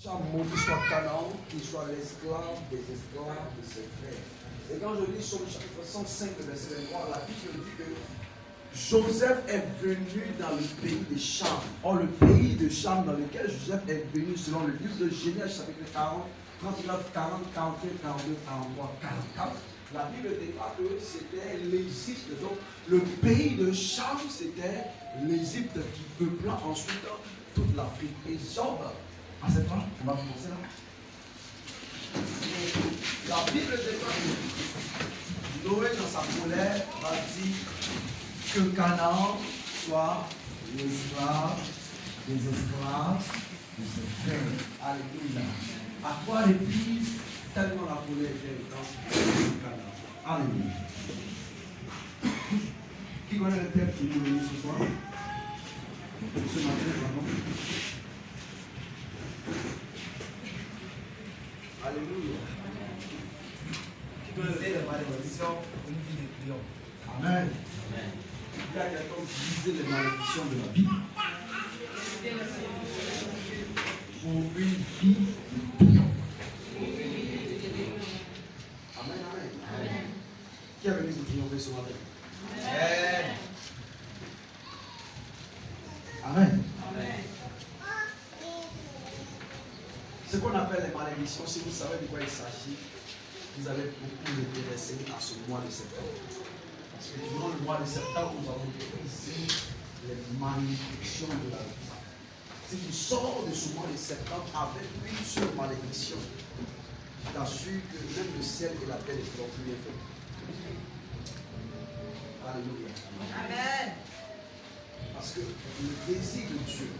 soit maudit, soit Canaan, qu'il soit l'esclave des esclaves de ses frères. Et quand je lis sur le chapitre 105, verset 23, la Bible dit que Joseph est venu dans le pays de Cham. Or, le pays de Cham dans lequel Joseph est venu, selon le livre de Genèse, chapitre 40, 39, 40, 41, 42, 43, 44, la Bible déclare que c'était l'Égypte. Donc, le pays de Cham, c'était l'Égypte qui peupla ensuite toute l'Afrique. Et Job, à cette fois, on va commencer là. La Bible déclare que Noé, dans sa colère, va dire que Canaan soit l'esclave des esclaves de ses frères. Alléluia. À quoi réplique tellement la colère est intense Canaan. Alléluia. Qui connaît le texte qui nous réunit ce soir? Ce matin, pardon. Alléluia. Qui connaît les malédictions, une vie de triomphe. Amen. Amen. Il y a quelqu'un qui disait les malédictions de la vie pour une vie de triomphe. Amen, amen. Amen. Qui a venu vous triompher ce matin? Amen. Amen. Amen. Ce qu'on appelle les malédictions, si vous savez de quoi il s'agit, vous allez beaucoup vous intéresser à ce mois de septembre. Parce que durant le mois de septembre, nous avons brisé les malédictions de la vie. Si tu sors de ce mois de septembre avec une seule malédiction, je t'assure que même le ciel et la terre ne seront plus bien faits. Alléluia. Amen. Parce que le désir de Dieu,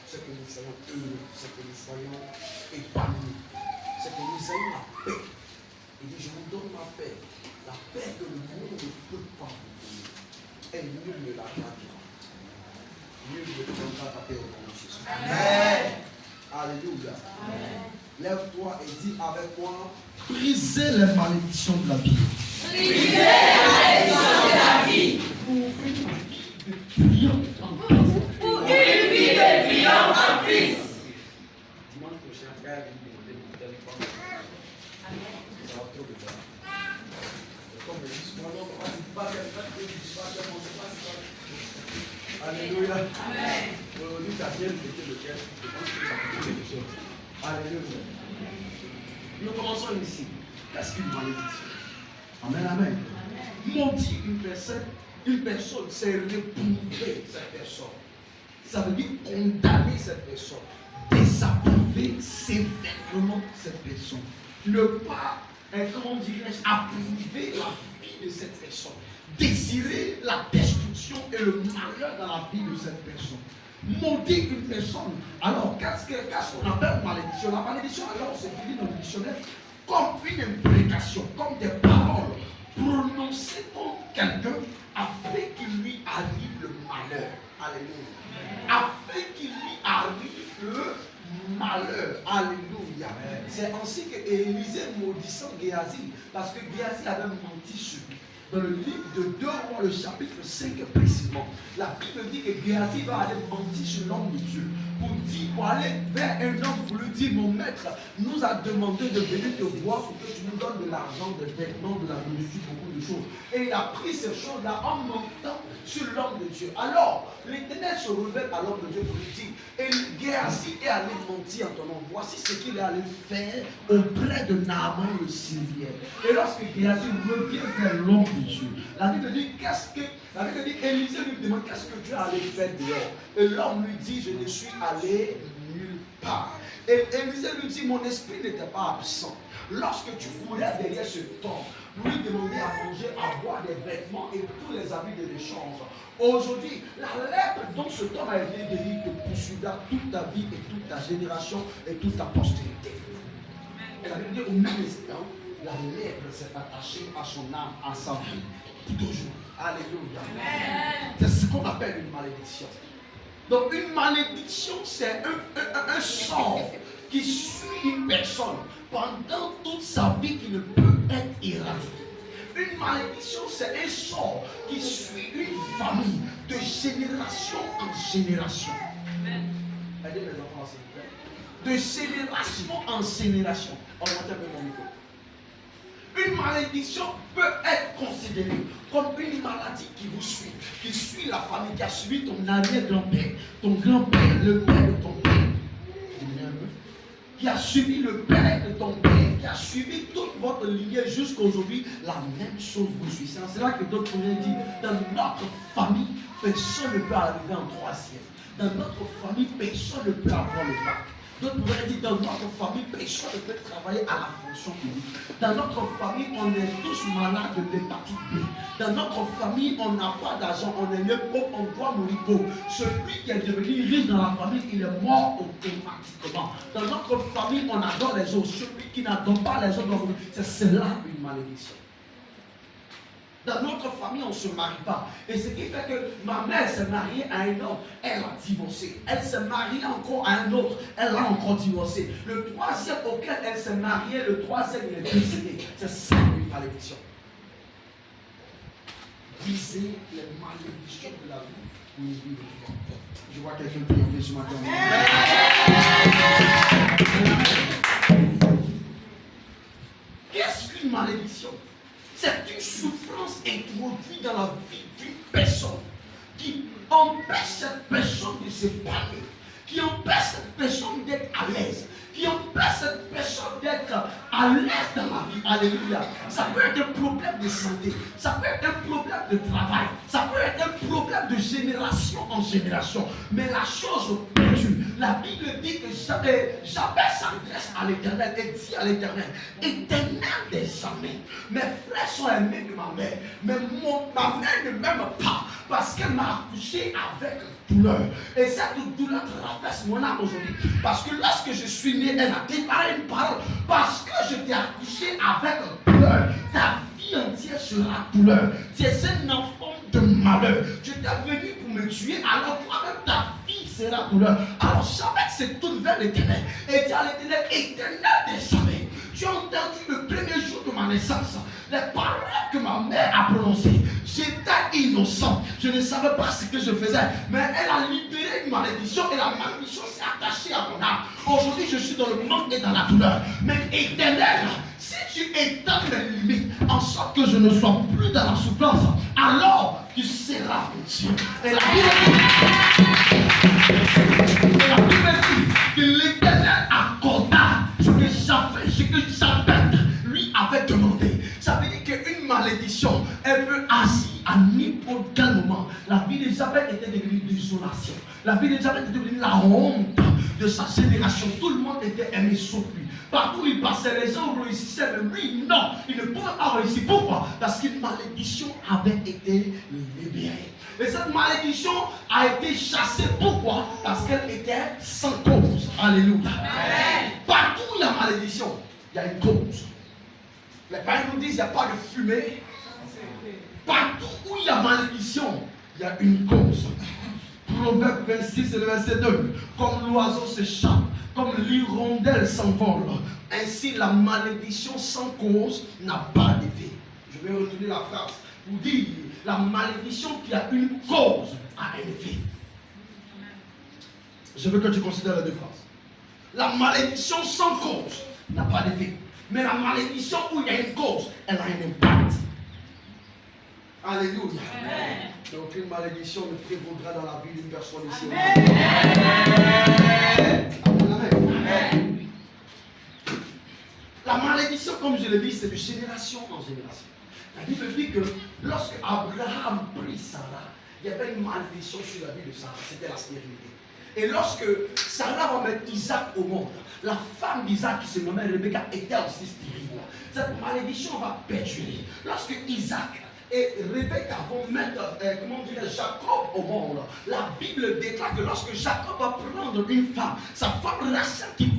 c'est que nous soyons heureux, c'est que nous soyons épanouis, c'est que nous ayons la paix. Il dit, je vous donne ma paix. La paix que le monde ne peut pas vous donner. Et nul ne la gardera. Nul ne prendra ta paix au nom de Jésus. Amen. Alléluia. Amen. Lève-toi et dis avec moi, brisez les malédictions de la vie. Brisez les malédictions de la vie. Pour une vie de triomphe en Christ. Dimanche prochain, frère, il me demande de téléphone. Ça va trop de temps. Comme je dis, moi, alléluia. Amen. Aujourd'hui, ta vieille était lequel? Je pense que ça peut quelque chose. Alléluia. Nous commençons ici. Qu'est-ce qu'une malédiction? Amen, amen. Maudit une personne, c'est réprouver cette personne. Ça veut dire condamner cette personne. Désapprouver sévèrement cette personne. Ne pas, comment dirais-je, approuver la vie de cette personne. Désirer la destruction et le malheur dans la vie de cette personne. Maudire une personne. Alors, qu'est-ce qu'on appelle malédiction? La malédiction, alors, c'est dit dans le dictionnaire comme une imprécation, comme des paroles prononcées contre quelqu'un afin qu'il lui arrive le malheur. Alléluia. Afin qu'il lui arrive le malheur. Alléluia. C'est ainsi que Élisée maudissant Géasi, parce que Géasi avait menti sur lui. Dans le livre de 2 Rois, le chapitre 5 précisément, la Bible dit que Géasi va aller mentir sur l'homme de Dieu pour aller vers un homme pour lui dire, mon maître nous a demandé de venir te voir pour que tu nous donnes de l'argent, des vêtements, de la nourriture, beaucoup de choses. Et il a pris ces choses-là en mentant sur l'homme de Dieu. Alors, l'Éternel se révèle à l'homme de Dieu pour lui dire, et Géasi est allé mentir en ton nom. Voici ce qu'il est allé faire auprès de Naaman le Syrien. Et lorsque Géasi revient vers l'homme de Dieu, la Bible dit, la Bible dit, Élisée lui demande, qu'est-ce que tu as allé faire dehors? Et l'homme lui dit, je ne suis allé nulle part. Et Élisée lui dit, mon esprit n'était pas absent. Lorsque tu courais derrière ce temps, lui demander à manger, à boire des vêtements et tous les habits de l'échange. Aujourd'hui, la lèpre dont ce temps a été guéri te poursuivra toute ta vie et toute ta génération et toute ta postérité. Et la Bible dit, au même instant, la lèpre s'est attachée à son âme, à sa vie, toujours. Alléluia. C'est ce qu'on appelle une malédiction. Donc une malédiction, c'est un sort qui suit une personne pendant toute sa vie qui ne peut être éradiqué. Une malédiction, c'est un sort qui suit une famille de génération en génération. Aidez mes enfants, s'il vous plaît. de génération en génération. Augmentez un peu mon micro. Une malédiction peut être considérée comme une maladie qui vous suit, qui suit la famille, qui a suivi ton arrière-grand-père, ton grand-père, le père de ton père, qui a suivi le père de ton père, qui a suivi toute votre lignée jusqu'à aujourd'hui. La même chose vous suit. C'est en cela que d'autres pourraient dire, dans notre famille, personne ne peut arriver en troisième. Dans notre famille, personne ne peut avoir le bac. D'autres pourraient dire, dans notre famille, personne ne peut travailler à la fonction publique. Dans notre famille, on est tous malades de l'hépatite B. Dans notre famille, on n'a pas d'argent, on est né pauvre, on doit mourir pauvre. Celui qui est devenu riche dans la famille, il est mort automatiquement. Dans notre famille, on adore les autres. Celui qui n'adore pas les autres, c'est cela une malédiction. Dans notre famille, on ne se marie pas. Et ce qui fait que ma mère s'est mariée à un homme, elle a divorcé. Elle s'est mariée encore à un autre, elle a encore divorcé. Le troisième auquel elle s'est mariée, le troisième, il est décédé. C'est ça une malédiction. Briser les malédictions de la vie pour une vie de foi. Je vois quelqu'un prier ce matin. Qu'est-ce qu'une malédiction? C'est une souffrance introduite dans la vie d'une personne qui empêche cette personne de s'épanouir, qui empêche cette personne d'être à l'aise, qui empêche cette personne d'être à l'aise dans la vie. Alléluia. Ça peut être un problème de santé, ça peut être un problème de travail, ça peut être un problème de génération en génération. Mais la chose perdue, la Bible dit que Jabez s'adresse à l'Éternel et dit à l'Éternel, Éternel des armées, mes frères sont aimés de ma mère, mais ma mère ne m'aime pas parce qu'elle m'a accouché avec douleur. Et cette douleur traverse mon âme aujourd'hui. Parce que lorsque je suis né, elle a déclaré une parole. Parce que je t'ai accouché avec douleur, ta vie entière sera douleur. Tu es un enfant de malheur. Je t'ai venu pour me tuer, alors toi-même ta vie sera douleur. Alors Jabez se tourne vers l'Éternel et dit à l'Éternel, Éternel des armées, tu as entendu le premier jour de ma naissance les paroles que ma mère a prononcées. J'étais innocent, je ne savais pas ce que je faisais, mais elle a libéré une malédiction et la malédiction s'est attachée à mon âme. Aujourd'hui, je suis dans le manque et dans la douleur. Mais Éternel, si tu étends mes limites en sorte que je ne sois plus dans la souffrance, alors tu seras mon Dieu. Et la Bible dit que l'Éternel accorda ce que Jabez lui avait demandé. Ça veut dire qu'une malédiction, elle peut agir à n'importe quel moment. La vie de Jabez était devenue désolation. La vie de Jabez était devenue la honte de sa génération. Tout le monde était aimé sauf lui. Partout où il passait, les gens réussissaient, mais lui, non, il ne pouvait pas réussir. Pourquoi? Parce qu'une malédiction avait été libérée. Et cette malédiction a été chassée. Pourquoi? Parce qu'elle était sans cause. Alléluia. Amen. Partout où il y a malédiction, il y a une cause. Les parents nous disent qu'il n'y a pas de fumée. Partout où il y a malédiction, il y a une cause. Proverbe 26 et le verset 2. Comme l'oiseau s'échappe, comme l'hirondelle s'envole, ainsi la malédiction sans cause n'a pas d'effet. Je vais retourner la phrase pour dire la malédiction qui a une cause a un effet. Je veux que tu considères les deux phrases. La malédiction sans cause n'a pas d'effet. Mais la malédiction où il y a une cause, elle a un impact. Alléluia. Amen. Donc aucune malédiction ne prévaudra dans la vie d'une personne ici. Amen. Amen. Amen. La malédiction, comme je l'ai dit, c'est de génération en génération. La Bible dit que lorsque Abraham prit Sarah, il y avait une malédiction sur la vie de Sarah, c'était la stérilité. Et lorsque Sarah va mettre Isaac au monde, la femme d'Isaac qui se nommait Rebecca était aussi stérile. Cette malédiction va perdurer. Lorsque Isaac et Rebecca vont mettre, Jacob au monde, la Bible déclare que lorsque Jacob va prendre une femme, sa femme Rachel qui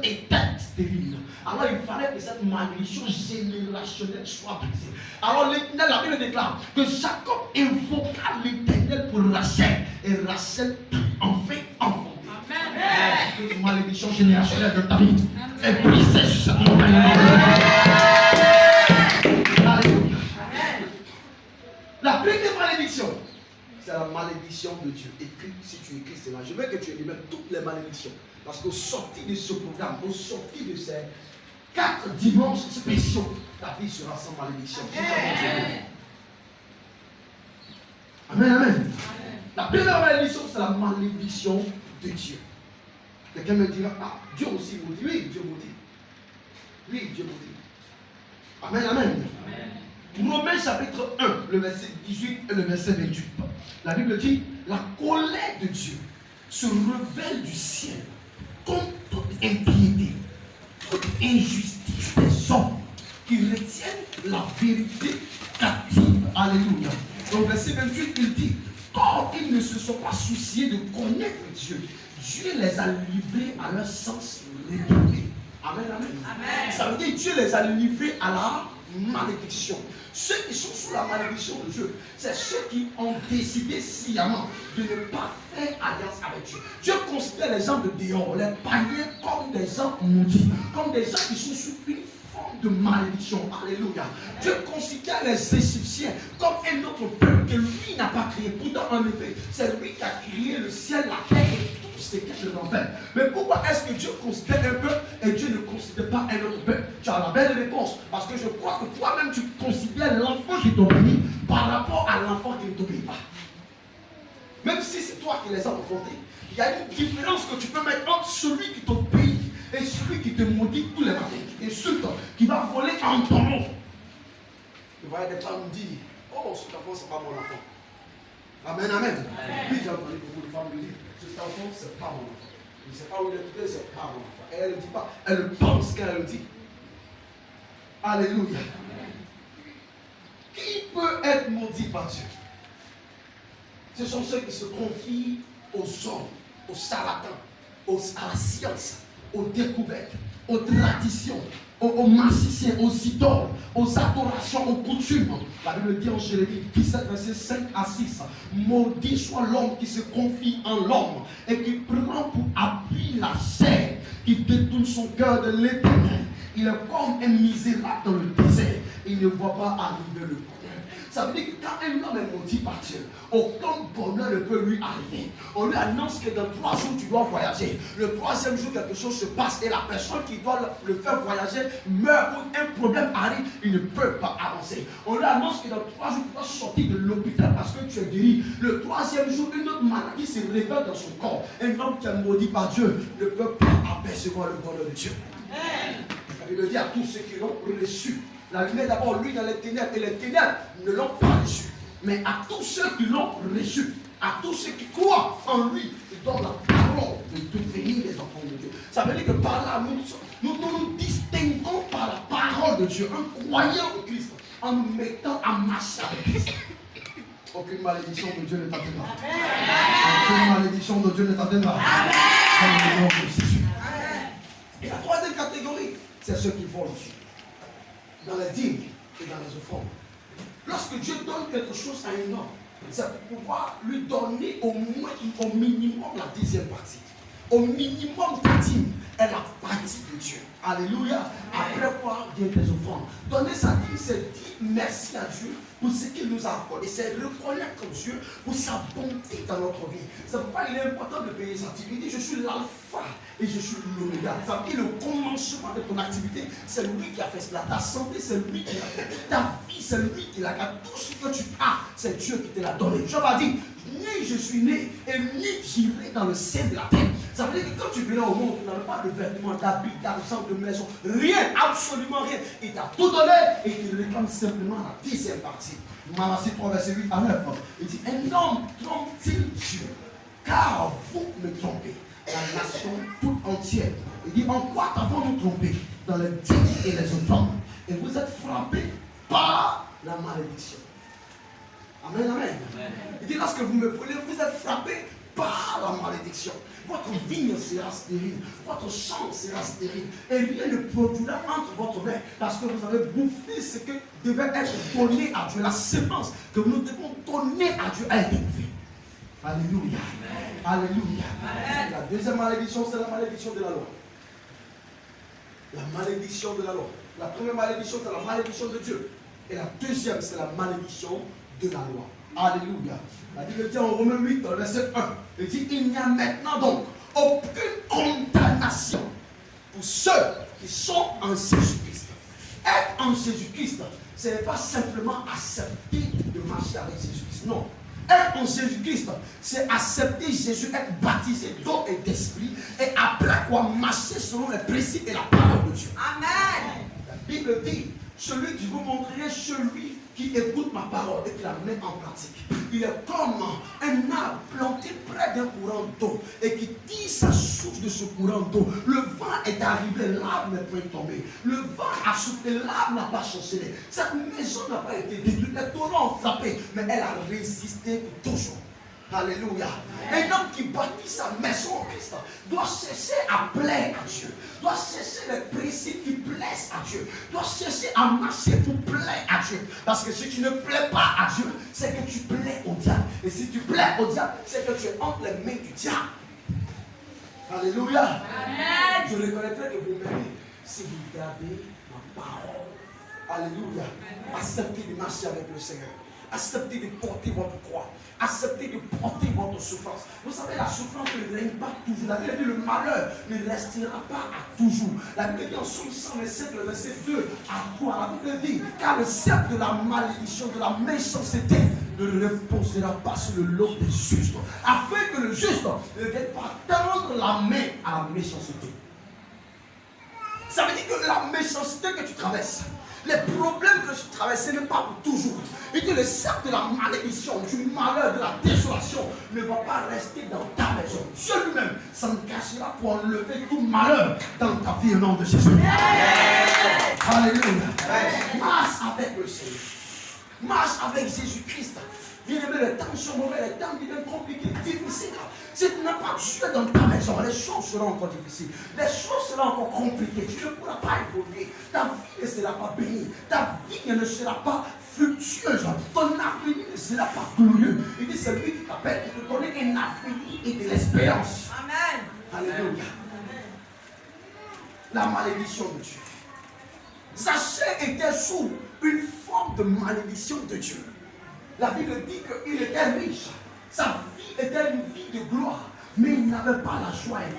était stérile. Alors il fallait que cette malédiction générationnelle soit brisée. Alors la Bible déclare que Jacob invoqua l'Éternel pour Rachel et Rachel enfin enfanté. Amen. Toute malédiction générationnelle de ta vie est brisée sur cette montagne. Alléluia. La première malédiction, c'est la malédiction de Dieu. Écris si tu écris cela. Je veux que tu élimines toutes les malédictions. Parce qu'au sorti de ce programme, au sorti de ces 4 dimanches spéciaux, ta vie sera sans malédiction. Amen, amen. La première malédiction, c'est la malédiction de Dieu. Quelqu'un me dira, ah, Dieu aussi maudit. Oui, Dieu maudit. Oui, Dieu maudit. Amen, amen. Romains chapitre 1, le verset 18 et le verset 28. La Bible dit, la colère de Dieu se révèle du ciel contre toute impiété, toute injustice des hommes qui retiennent la vérité captive. Alléluia. Au verset 28, il dit, or ils ne se sont pas souciés de connaître Dieu. Dieu les a livrés à leur sens réprouvé. Amen, amen. Ça veut dire que Dieu les a livrés à la malédiction. Ceux qui sont sous la malédiction de Dieu, c'est ceux qui ont décidé sciemment de ne pas faire alliance avec Dieu. Dieu considère les gens de dehors, les païens, comme des gens maudits, comme des gens qui sont sous une forme de malédiction. Alléluia. Dieu considère les Égyptiens comme un autre peuple que lui n'a pas créé. Pourtant, en effet, c'est lui qui a créé le ciel, la terre et tout ce qui est de l'enfer. Mais pourquoi est-ce que Dieu considère un peuple et Dieu ne considère pas un autre peuple? Tu as la belle réponse. Parce que je crois que toi-même, tu considères l'enfant qui t'obéit par rapport à l'enfant qui ne t'obéit pas. Même si c'est toi qui les as enfantés, il y a une différence que tu peux mettre entre celui qui t'obéit et celui qui te maudit tous les matins, qui t'insulte, qui va voler en ton nom. Tu vois des femmes dire, oh, cet enfant, ce n'est pas mon enfant. Amen, amen. Oui, j'ai entendu beaucoup de femmes me dire, cet enfant, ce n'est pas mon enfant. Je ne sais pas où il est tombé, ce n'est pas mon enfant. Et elle ne dit pas, elle pense qu'elle le dit. Alléluia. Qui peut être maudit par Dieu? Ce sont ceux qui se confient aux hommes, aux charlatans, à la science, aux découvertes, aux traditions, aux magiciens, aux idoles, aux adorations, aux coutumes. La Bible dit en Jérémie 17, verset 5 à 6, maudit soit l'homme qui se confie en l'homme et qui prend pour appui la chair, qui détourne son cœur de l'éternel. Il est comme un misérable dans le désert. Il ne voit pas arriver le bonheur. Ça veut dire que quand un homme est maudit par Dieu, aucun bonheur ne peut lui arriver. On lui annonce que dans 3 jours, tu dois voyager. Le 3e jour, quelque chose se passe et la personne qui doit le faire voyager meurt ou un problème arrive, il ne peut pas avancer. On lui annonce que dans 3 jours, tu dois sortir de l'hôpital parce que tu es guéri. Le 3e jour, une autre maladie se révèle dans son corps. Un homme qui est maudit par Dieu ne peut pas apercevoir le bonheur de Dieu. Il veut dire à tous ceux qui l'ont reçu. La lumière d'abord, lui dans les ténèbres, et les ténèbres ne l'ont pas reçu. Mais à tous ceux qui l'ont reçu, à tous ceux qui croient en lui, il donne la parole de devenir des enfants de Dieu. Ça veut dire que par là, nous distinguons par la parole de Dieu, en croyant en Christ, en nous mettant à marcher avec Christ. Aucune malédiction de Dieu ne t'atteindra. Aucune malédiction de Dieu ne t'atteindra. Dans le nom de Jésus. Et la 3e catégorie, c'est ceux qui volent dans les dîmes et dans les offrandes. Lorsque Dieu donne quelque chose à un homme, c'est pour pouvoir lui donner au minimum la 10e partie. Au minimum la dîme est la partie de Dieu. Alléluia. Après quoi vient les offrandes. Donner sa dîme, c'est dire merci à Dieu pour ce qu'il nous a accordé. C'est reconnaître Dieu pour sa bonté dans notre vie. C'est pourquoi il est important de payer sa dîme. Il dit, je suis l'alpha et je suis l'oméga. Ça veut dire le commencement de ton activité, c'est lui qui a fait cela. Ta santé, c'est lui qui l'a fait. Ta vie, c'est lui qui l'a fait. Tout ce que tu as, c'est Dieu qui te l'a donné. Job a dit, ni je suis né et ni j'irai dans le sein de la terre. Ça veut dire que quand tu viens au monde, tu n'avais pas de vêtements, d'habits, d'argent, de maison, rien, absolument rien. Il t'a tout donné et il réclame simplement la 10e partie. Malachi 3, verset 8 à 9. Il dit, un homme trompe-t-il Dieu? Car vous me trompez, la nation toute entière. Il dit, en quoi avons-nous trompé? Dans les dîmes et les offrandes. Et vous êtes frappés par la malédiction. Amen, amen. Il dit, lorsque vous me volez, vous êtes frappés par la malédiction. Votre vigne sera stérile, votre champ sera stérile, et rien ne produira entre votre mains, parce que vous avez bouffé ce que devait être donné à Dieu. La semence que nous devons donner à Dieu a été bouffée. Alléluia. Alléluia. La 2e malédiction, c'est la malédiction de la loi. La malédiction de la loi. La première malédiction, c'est la malédiction de Dieu. Et la 2e, c'est la malédiction de la loi. Alléluia. La Bible dit en Romains 8, verset 1, il dit, il n'y a maintenant donc aucune condamnation pour ceux qui sont en Jésus-Christ. Être en Jésus-Christ, ce n'est pas simplement accepter de marcher avec Jésus-Christ. Non. Être en Jésus-Christ, c'est accepter Jésus, être baptisé d'eau et d'esprit, et après quoi marcher selon les principes et la parole de Dieu. Amen. La Bible dit, celui qui vous montrerai, celui qui écoute ma parole et qui la met en pratique. Il est comme un arbre planté près d'un courant d'eau et qui tire sa source de ce courant d'eau. Le vent est arrivé, l'arbre n'est point tombé. Le vent a soufflé, l'arbre n'a pas chancelé. Cette maison n'a pas été détruite, les torrents ont frappé, mais elle a résisté toujours. Alléluia. Un homme qui bâtit sa maison en Christ doit chercher à plaire à Dieu, doit chercher les principes qui plaisent à Dieu, doit chercher à marcher pour plaire à Dieu. Parce que si tu ne plais pas à Dieu, c'est que tu plais au diable. Et si tu plais au diable, c'est que tu es entre les mains du diable. Alléluia. Amen. Je reconnaîtrai que vous m'aimez si vous gardez ma parole. Alléluia. Acceptez de marcher avec le Seigneur. Acceptez de porter votre croix. Acceptez de porter votre souffrance. Vous savez, la souffrance ne règne pas toujours. La Bible dit le malheur ne restera pas à toujours. La Bible dit en Somme 127, le verset 2 à 3. La Bible dit, car le sceptre de la malédiction, de la méchanceté ne reposera pas sur le lot des justes, afin que le juste ne vienne pas tendre la main à la méchanceté. Ça veut dire que la méchanceté que tu traverses, les problèmes que tu traverses, ce n'est pas pour toujours. Et que le cercle de la malédiction, du malheur, de la désolation ne va pas rester dans ta maison. Dieu lui-même s'engagera pour enlever tout malheur dans ta vie au nom de Jésus. Alléluia. Marche avec le Seigneur. Marche avec Jésus-Christ. Bien-aimé, les temps sont mauvais, les temps deviennent compliqués, difficiles. Si tu n'as pas Dieu dans ta maison, les choses seront encore difficiles. Les choses seront encore compliquées. Tu ne pourras pas évoluer. Ta vie ne sera pas bénie. Ta vie ne sera pas fructueuse. Ton avenir ne sera pas glorieux. Il dit, c'est lui qui t'appelle pour te donner un avenir et de l'espérance. Amen. Alléluia. La malédiction de Dieu. Sa chair était sous une forme de malédiction de Dieu. La Bible dit qu'il était riche. Sa vie était une vie de gloire. Mais il n'avait pas la joie intérieure.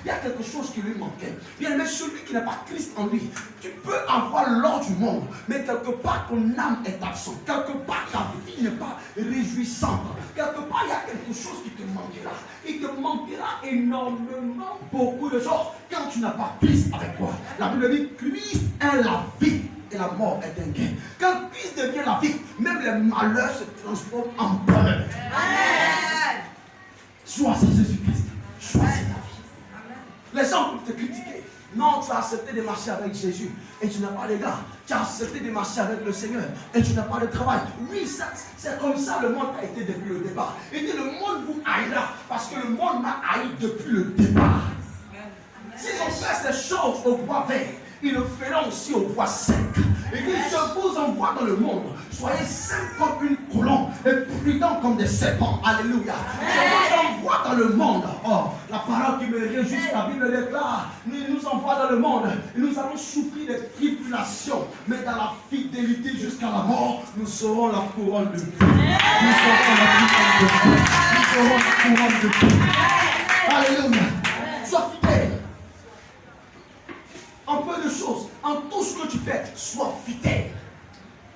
Il y a quelque chose qui lui manquait. Bien aimé, celui qui n'a pas Christ en lui, tu peux avoir l'or du monde, mais quelque part ton âme est absente. Quelque part ta vie n'est pas réjouissante. Quelque part il y a quelque chose qui te manquera. Il te manquera énormément beaucoup de choses quand tu n'as pas Christ avec toi. La Bible dit Christ est la vie. Et la mort est un gain. Quand Christ devient la vie, même les malheurs se transforment en bonheur. Amen. Choisis Jésus-Christ. Choisis la vie. Amen. Les gens peuvent te critiquer. Non, tu as accepté de marcher avec Jésus et tu n'as pas de gars. Tu as accepté de marcher avec le Seigneur et tu n'as pas de travail. Oui, c'est comme ça le monde a été depuis le départ. Il dit le monde vous haïra parce que le monde m'a haï depuis le départ. S'ils ont fait ces choses au bois vert, ils le feront aussi au bois sec. Et dit, je vous envoie dans le monde. Soyez saints comme une colombe et prudents comme des serpents. Alléluia. Je vous envoie dans le monde. Oh, la parole qui me réjouit, la Bible déclare, il nous envoie dans le monde. Et nous allons souffrir des tribulations. Mais dans la fidélité jusqu'à la mort, nous serons la couronne de vie. Nous serons la couronne de vie. Nous serons la couronne de vie. Alléluia. Sois fidèle. En peu de choses, en tout ce que tu fais, sois fidèle.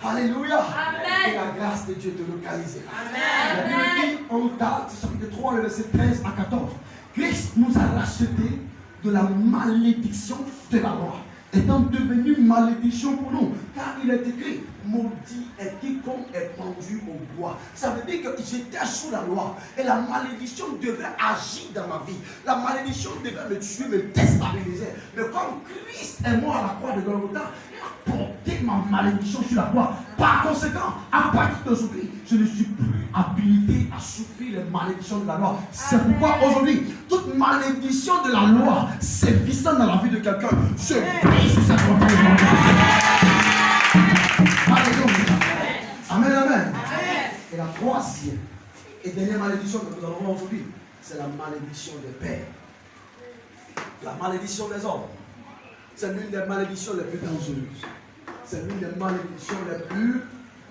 Alléluia. Amen. Et la grâce de Dieu te localise. Amen. La Bible dit en Galates, chapitre 3, le verset 13 à 14. Christ nous a rachetés de la malédiction de la loi, étant devenu malédiction pour nous, car il est écrit, maudit est quiconque est pendu au bois. Ça veut dire que j'étais sous la loi et la malédiction devait agir dans ma vie. La malédiction devait me tuer, me déstabiliser. Mais comme Christ est mort à la croix de Golgotha, il a porté ma malédiction sur la croix. Par conséquent, à partir d'aujourd'hui, je ne suis plus habilité à souffrir les malédictions de la loi. C'est pourquoi aujourd'hui, toute malédiction de la loi sévissant dans la vie de quelqu'un se brise sur cette croix. Alléluia. Amen, amen. Et la troisième et dernière malédiction que nous allons voir aujourd'hui, c'est la malédiction des pères. La malédiction des hommes. C'est l'une des malédictions les plus dangereuses. C'est l'une des malédictions les plus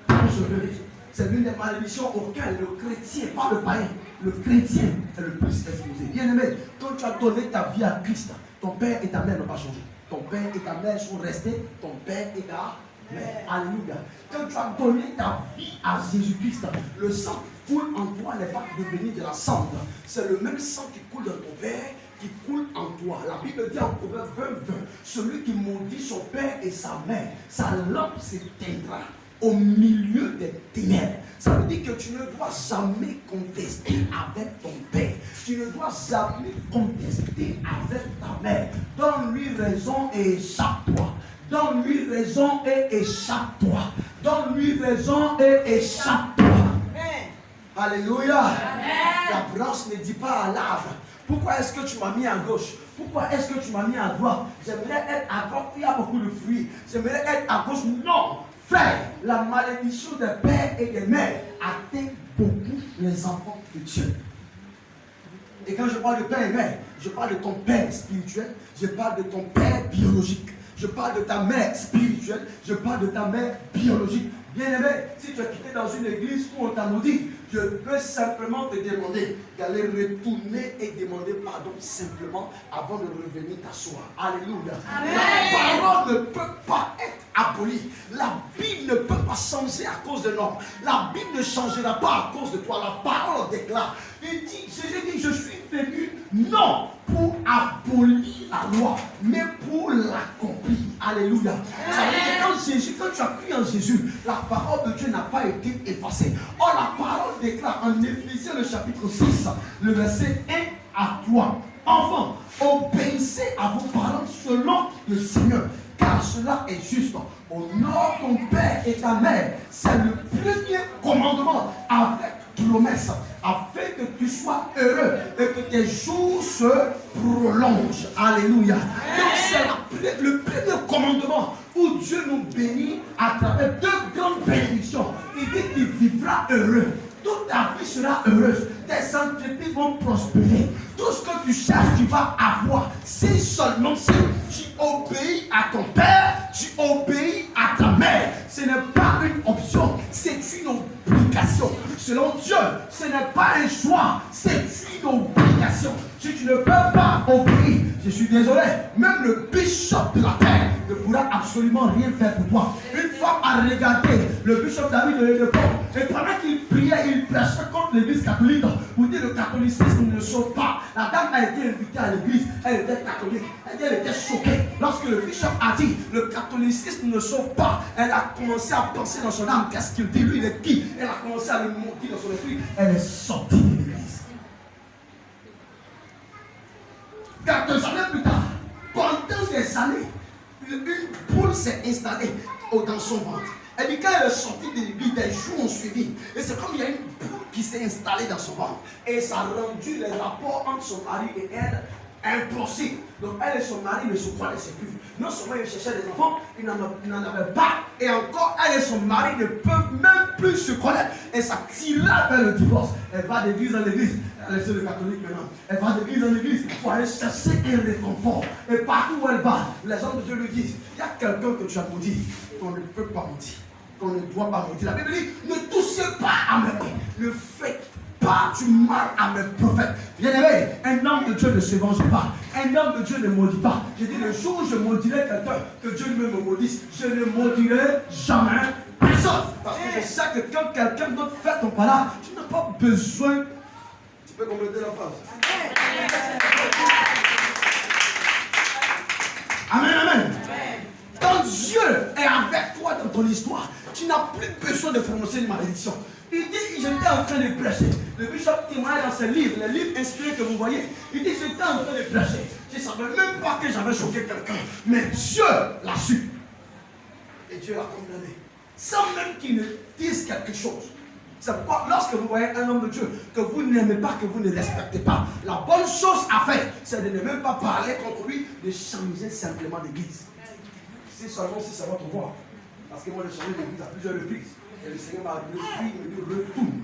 dangereuses. C'est l'une des malédictions auxquelles le chrétien, pas le païen, le chrétien est le plus exposé. Bien aimé, quand tu as donné ta vie à Christ, ton père et ta mère n'ont pas changé. Ton père et ta mère sont restés, ton père et ta mère. Alléluia. Quand tu as donné ta vie à Jésus-Christ, le sang qui coule en toi n'est pas devenu de la cendre. C'est le même sang qui coule dans ton père qui coule en toi. La Bible dit en Proverbe 20, celui qui maudit son père et sa mère, sa lampe s'éteindra au milieu des ténèbres. Ça veut dire que tu ne dois jamais contester avec ton père. Tu ne dois jamais contester avec ta mère. Donne-lui raison et échappe-toi. Donne-lui raison et échappe-toi. Donne-lui raison et échappe-toi. Alléluia. Amen. La branche ne dit pas à l'arbre: pourquoi est-ce que tu m'as mis à gauche? Pourquoi est-ce que tu m'as mis à droite? J'aimerais être à droite, il y a beaucoup de fruits. J'aimerais être à gauche. Non, frère, la malédiction des pères et des mères atteint beaucoup les enfants de Dieu. Et quand je parle de père et mère, je parle de ton père spirituel, je parle de ton père biologique, je parle de ta mère spirituelle, je parle de ta mère biologique. Bien aimé, si tu es quitté dans une église où on t'a maudit, je peux simplement te demander d'aller retourner et demander pardon simplement avant de revenir t'asseoir. Alléluia. Amen. La parole ne peut pas être abolie. La Bible ne peut pas changer à cause de l'homme. La Bible ne changera pas à cause de toi. La parole déclare. Il dit, Jésus dit, je suis venu non pour abolir la loi, mais pour l'accomplir. Alléluia. Ça veut dire quand tu as cru en Jésus, la parole de Dieu n'a pas été effacée. Or, la parole déclare en Éphésiens le chapitre 6, le verset 1 à 3. Enfants, obéissez à vos parents selon le Seigneur, car cela est juste. Honore ton père et ta mère. C'est le premier commandement avec promesse, afin que tu sois heureux et que tes jours se prolongent. Alléluia. Donc c'est le premier commandement où Dieu nous bénit à travers deux grandes bénédictions. Il dit qu'il vivra heureux. Toute ta vie sera heureuse. Tes entreprises vont prospérer. Tout ce que tu cherches, tu vas avoir. Si seulement si tu obéis à ton père, tu obéis à ta mère. Ce n'est pas une option, c'est une obligation. Selon Dieu, ce n'est pas un choix, c'est une obligation. Si tu ne peux pas obéir, je suis désolé, même le bishop de la terre ne pourra absolument rien faire pour toi. Une femme a regardé le bishop David de l'époque, et pendant qu'il priait, il prêchait contre l'église catholique pour dire que le catholicisme ne sauve pas. La dame a été invitée à l'église, elle était catholique, elle était choquée. Lorsque le bishop a dit le catholicisme ne sauve pas, elle a commencé à penser dans son âme, qu'est-ce qu'il dit, lui il est qui? Elle a commencé à le monter dans son esprit, elle est sortie de l'église. 14 années plus tard, pendant des années, une poule s'est installée dans son ventre. Elle dit quand elle est sortie de l'église, des jours ont suivi. Et c'est comme il y a une poule qui s'est installée dans son ventre. Et ça a rendu les rapports entre son mari et elle impossible. Donc elle et son mari ne se connaissaient plus. Non seulement ils cherchaient des enfants, ils n'en avaient pas. Et encore, elle et son mari ne peuvent même plus se connaître. Et ça tira vers le divorce. Elle va d'église en église. Elle est sur le catholique maintenant. Elle va d'église en église pour aller chercher un réconfort. Et partout où elle va, les hommes de Dieu lui disent, il y a quelqu'un que tu as maudit, qu'on ne peut pas maudire. Qu'on ne doit pas maudire. La Bible dit, ne touchez pas à mes paix. Ne faites pas du mal à mes prophètes. Bien aimé, un homme de Dieu ne se venge pas. Un homme de Dieu ne maudit pas. Je dis, le jour où je maudirai quelqu'un, que Dieu me maudisse, je ne maudirai jamais personne. Parce que je sais que quand quelqu'un d'autre fait ton pala, tu n'as pas besoin. Tu peux compléter la phrase. Amen, amen. Quand Dieu est avec toi dans ton histoire, tu n'as plus besoin de prononcer une malédiction. Il dit, j'étais en train de prêcher. Le bishop témoigne dans ses livres, les livres inspirés que vous voyez. Il dit, j'étais en train de prêcher. Je ne savais même pas que j'avais choqué quelqu'un. Mais Dieu l'a su. Et Dieu l'a condamné. Sans même qu'il ne dise quelque chose. C'est pourquoi lorsque vous voyez un homme de Dieu que vous n'aimez pas, que vous ne respectez pas, la bonne chose à faire, c'est de ne même pas parler contre lui, de changer simplement d'église. Si seulement si c'est votre voix. Parce que moi j'ai changé d'église à plusieurs reprises. Et le Seigneur m'a dit, il me dit, retourne.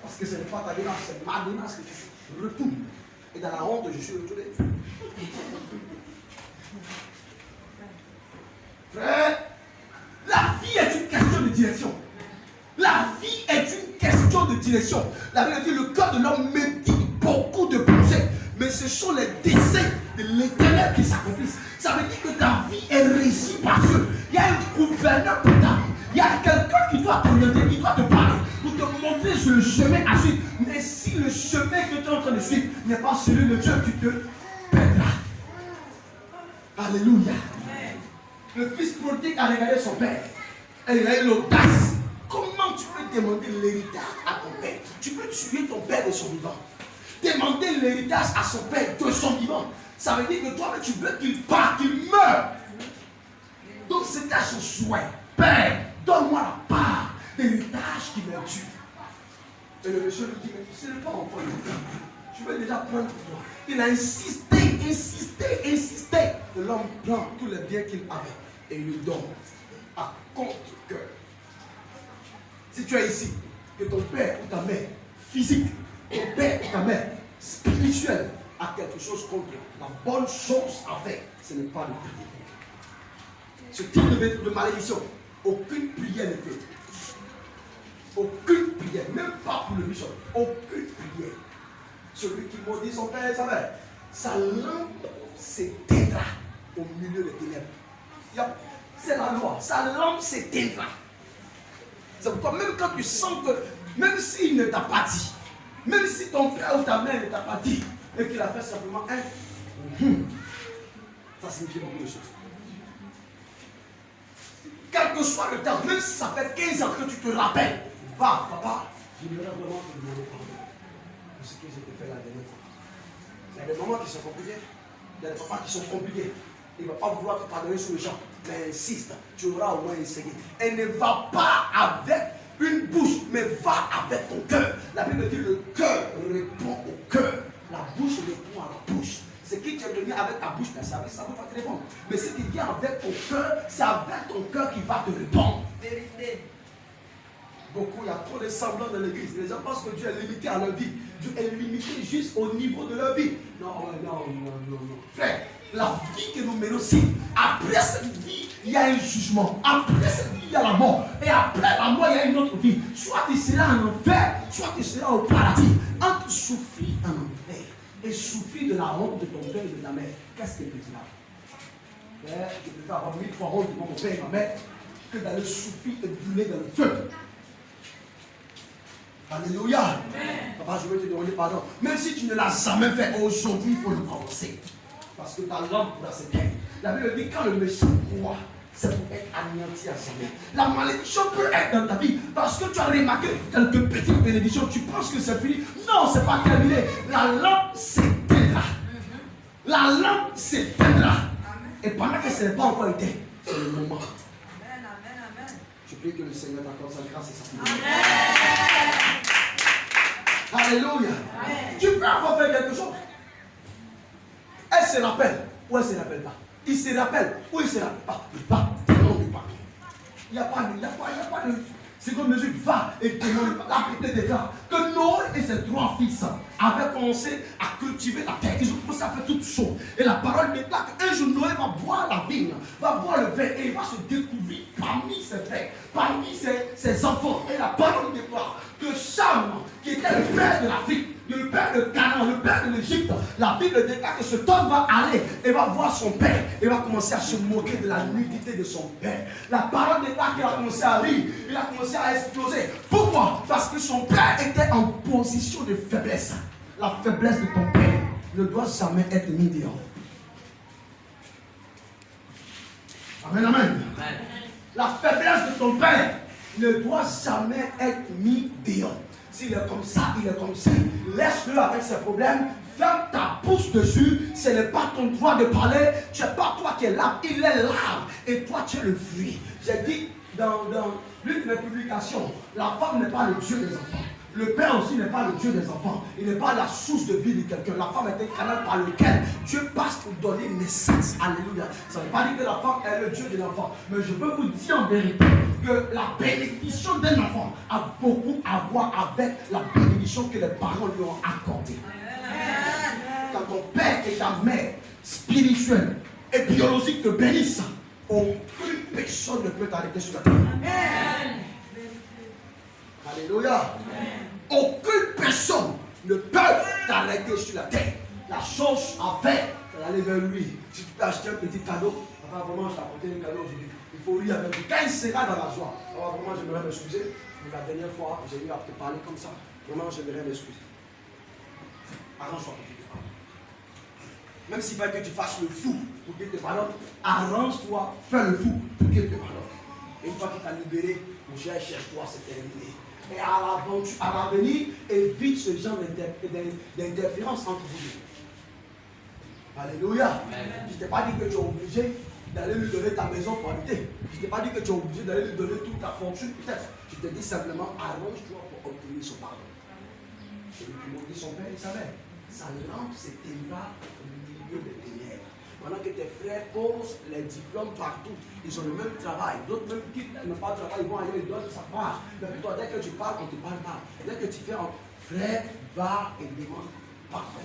Parce que ce n'est pas ta démarche, c'est ma démarche que tu fais. Retourne. Et dans la honte, je suis retourné. Frère, la vie est une question de direction. La direction. La Bible dit le cœur de l'homme médite beaucoup de pensées. Mais ce sont les desseins de l'Éternel qui s'accomplissent. Ça veut dire que ta vie est régie par Dieu. Il y a un gouverneur pour ta vie. Il y a quelqu'un qui doit t'orienter, qui doit te parler, pour te montrer sur le chemin à suivre. Mais si le chemin que tu es en train de suivre n'est pas celui de Dieu, tu te perdras. Alléluia. Le fils prodigue a regardé son père. Et il a eu l'audace. Comment tu peux demander l'héritage à ton père? Tu peux tuer ton père de son vivant. Demander l'héritage à son père de son vivant. Ça veut dire que toi-même tu veux qu'il parte, qu'il meure. Donc c'était son souhait. Père, donne-moi la part d'héritage qui m'est dû. Et le monsieur lui dit, mais ce n'est pas encore le temps. Je veux déjà prendre pour toi. Il a insisté. Et l'homme prend tous les biens qu'il avait et il lui donne à contre-cœur. Si tu es ici, que ton père ou ta mère physique, ton père ou ta mère spirituelle a quelque chose contre la bonne chose à faire, ce n'est pas de prier. Ce type de malédiction, aucune prière ne peut. Aucune prière, même pas pour le bishop, aucune prière. Celui qui maudit son père et sa mère, sa lampe s'éteindra au milieu des ténèbres. C'est la loi, sa lampe s'éteindra. C'est pourquoi même quand tu sens que, même s'il ne t'a pas dit, même si ton père ou ta mère ne t'a pas dit, et qu'il a fait simplement ça signifie beaucoup de choses. Quel que soit le temps, même si ça fait 15 ans que tu te rappelles, va, papa, j'aimerais vraiment te demander pardon pour ce que je t'ai fait la dernière fois. Il y a des moments qui sont compliqués, il y a des papas qui sont compliqués. Il ne va pas vouloir te pardonner sur les gens, mais insiste, tu auras au moins essayé. Et ne va pas avec une bouche, mais va avec ton cœur. La Bible dit le cœur répond au cœur. La bouche répond à la bouche. Ce qui tu es venu avec ta bouche, ça ne va pas te répondre. Mais ce qui vient avec ton cœur, c'est avec ton cœur qui va te répondre. Vérité. Beaucoup, il y a trop de semblants dans l'église. Les gens pensent que Dieu est limité à leur vie. Dieu est limité juste au niveau de leur vie. Non. Frère, la vie que nous menons aussi, après cette vie, il y a un jugement. Après cette vie, il y a la mort. Et après la mort, il y a une autre vie. Soit tu seras en enfer, soit tu seras au paradis. Entre souffrir en enfer et souffrir de la honte de ton père et de ta mère, qu'est-ce que tu fais? Je préfère avoir 1000 fois honte devant mon père et ma mère que d'aller souffrir et brûler dans le feu. Alléluia. Amen. Papa, je veux te demander pardon. Même si tu ne l'as jamais fait, aujourd'hui, il faut le commencer. Parce que ta lampe pourra s'éteindre. La Bible dit quand le méchant croit, c'est pour être anéanti à jamais. La malédiction peut être dans ta vie parce que tu as remarqué quelques petites bénédictions. Tu penses que c'est fini. Non, ce n'est pas terminé. La lampe s'éteindra. La lampe s'éteindra. Et pendant que ce n'est pas encore éteint, c'est le moment. Amen. Je prie que le Seigneur t'accorde sa grâce et sa puissance. Alléluia. Tu peux avoir fait quelque chose. Elle se rappelle ou elle ne se rappelle pas. Il se rappelle ou il ne se rappelle pas. Il va demande du papier. Il n'y a pas de seconde mesure. Va et demande. La Bible déclare que Noé et ses 3 fils avaient commencé à cultiver la terre. Ils ont commencé à faire toutes choses. Et la parole déclare qu'un jour Noé va boire la vigne, va boire le vin et il va se découvrir parmi ses frères, parmi ses enfants. Et la parole déclare que Cham, qui était le père de l'Afrique, le père de Canaan, le père de l'Égypte, la Bible déclare que cet homme va aller et va voir son père et va commencer à se moquer de la nudité de son père. La parole déclare qu'il a commencé à rire, il a commencé à exploser. Pourquoi? Parce que son père était en position de faiblesse. La faiblesse de ton père ne doit jamais être mise dehors. Amen, amen. La faiblesse de ton père ne doit jamais être mise dehors. S'il est comme ça, il est comme ça. Laisse-le avec ses problèmes. Ferme ta bouche dessus. Ce n'est pas ton droit de parler. Tu n'es pas toi qui es l'arbre. Il est l'arbre. Et toi, tu es le fruit. J'ai dit dans l'une de mes publications, la femme n'est pas le Dieu des enfants. Le père aussi n'est pas le Dieu des enfants. Il n'est pas la source de vie de quelqu'un. La femme est un canal par lequel Dieu passe pour donner naissance. Alléluia. Ça ne veut pas dire que la femme est le Dieu de l'enfant. Mais je veux vous dire en vérité que la bénédiction d'un enfant a beaucoup à voir avec la bénédiction que les parents lui ont accordée. Quand ton père et ta mère spirituelle et biologique te bénissent, aucune personne ne peut t'arrêter sur la terre. Alléluia. veulent t'arrêter sur la terre, la chose à faire, c'est d'aller vers lui. Si tu peux acheter un petit cadeau, papa, vraiment, je t'ai apporté un cadeau aujourd'hui. Il faut rire avec lui. Quand il sera dans la joie, papa, vraiment, j'aimerais m'excuser. La dernière fois, j'ai eu à te parler comme ça. Vraiment, j'aimerais m'excuser. Arrange-toi pour qu'il te pardonne. Même s'il faut que tu fasses le fou pour qu'il te pardonne, arrange-toi, fais le fou pour qu'il te pardonne. Et une fois qu'il t'a libéré, mon cher, cherche-toi, c'est terminé. Et à l'avenir, évite ce genre d'interférence entre vous deux. Alléluia. Je ne t'ai pas dit que tu es obligé d'aller lui donner ta maison pour habiter. Je ne t'ai pas dit que tu es obligé d'aller lui donner toute ta fortune, peut-être. Je te dis simplement, arrange-toi pour obtenir son pardon. Celui qui maudit son père et sa mère, sa lampe s'éteindra au milieu des ténèbres. Pendant que tes frères posent les diplômes partout, ils ont le même travail. D'autres même qui n'ont pas de travail, ils vont ailleurs, ils donnent sa part. Mais toi, dès que tu parles, on te parle pas. Dès que tu fais un frère, va et demande pardon.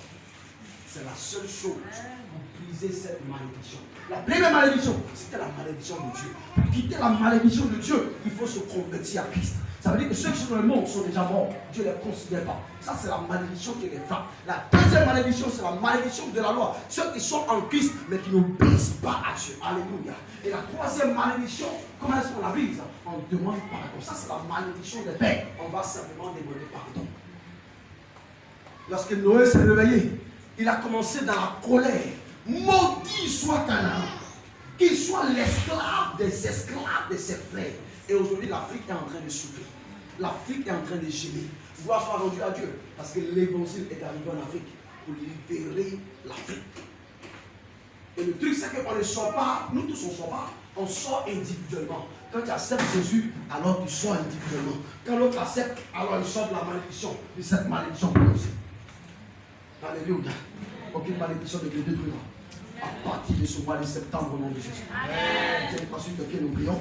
C'est la seule chose pour briser cette malédiction. La première malédiction, c'était la malédiction de Dieu. Pour quitter la malédiction de Dieu, il faut se convertir à Christ. Ça veut dire que ceux qui sont dans le monde sont déjà morts. Dieu ne les considère pas. Ça, c'est la malédiction qui les frappe. La deuxième malédiction, c'est la malédiction de la loi. Ceux qui sont en Christ, mais qui n'obéissent pas à Dieu. Alléluia. Et la troisième malédiction, comment est-ce qu'on la brise? On demande pardon. Ça, c'est la malédiction des pères. On va simplement demander pardon. Lorsque Noé s'est réveillé, il a commencé dans la colère. Maudit soit Canaan, qu'il soit l'esclave de ses frères. Et aujourd'hui, l'Afrique est en train de souffrir. L'Afrique est en train de gémir. Gloire soit rendue à Dieu. Parce que l'évangile est arrivé en Afrique pour libérer l'Afrique. Et le truc, c'est qu'on ne sort pas, nous tous on ne sort pas, on sort individuellement. Quand tu acceptes Jésus, alors tu sors individuellement. Quand l'autre accepte, alors il sort de la malédiction. De cette malédiction pour nous. Alléluia. Aucune malédiction ne te détruira. À partir de ce mois de septembre, au nom de Jésus. C'est pas sûr que nous prions.